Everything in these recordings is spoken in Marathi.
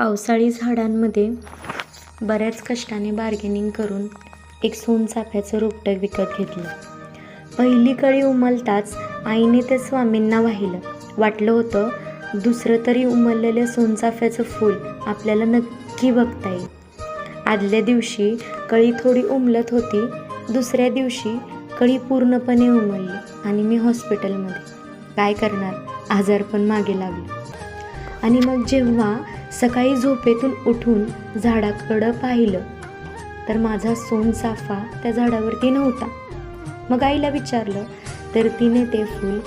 पावसाळी झाडांमध्ये बऱ्याच कष्टाने बार्गेनिंग करून एक सोनचाफ्याचं रोपटं विकत घेतलं. पहिली कळी उमलताच आईने ते स्वामींना वाहिलं. वाटलं होतं दुसरं तरी उमललेलं सोनचाफ्याचं फूल आपल्याला नक्की बघता येईल. आदल्या दिवशी कळी थोडी उमलत होती, दुसऱ्या दिवशी कळी पूर्णपणे उमलली आणि मी हॉस्पिटलमध्ये. काय करणार, आजारपण मागे लागलं. आणि मग जेव्हा सकाळी झोपेतून उठून झाडाकडं पाहिलं तर माझा सोनचाफा त्या झाडावरती नव्हता. मग आईला विचारलं तर तिने ते फूल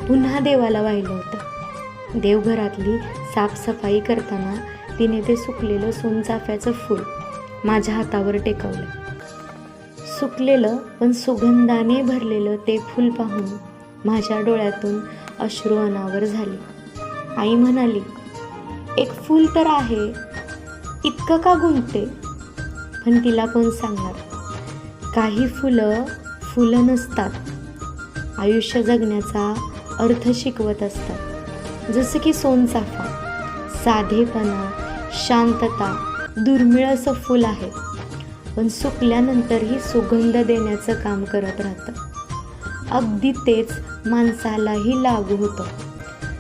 पुन्हा देवाला वाहिलं होतं. देवघरातली साफसफाई करताना तिने ते सुकलेलं सोनचाफ्याचं फूल माझ्या हातावर टेकवलं. सुकलेलं पण सुगंधाने भरलेलं ते फूल पाहून माझ्या डोळ्यातून अश्रू अनावर झाले. आई म्हणाली, एक फूल तर आहे, इतकं का गुंतते? पण तिला कोण सांगणार, काही फुलं नसतात, आयुष्य जगण्याचा अर्थ शिकवत असतात. जसं की सोनचाफा, साधेपणा, शांतता, दुर्मिळ असं फूल आहे, पण सुकल्यानंतरही सुगंध देण्याचं काम करत राहतं. अगदी तेच माणसालाही लागू होतं.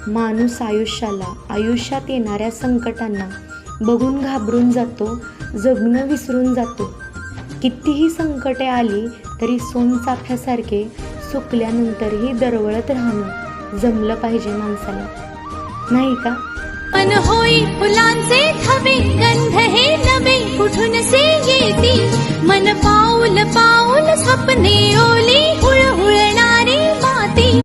माणूस आयुष्यात येणाऱ्या संकटांना बघून घाबरून जातो, जगणं विसरून जातो. कितीही संकटे आली तरी सोनचाफ्यासारखे सुकल्यानंतरही दरवळत राहणं जमलं पाहिजे माणसाला, नाही का? मन होई फुलांचे थवे, गंध हे नवे कुठून से येती. मन पाऊल पाऊल स्वप्ने ओली हुळहुळणा.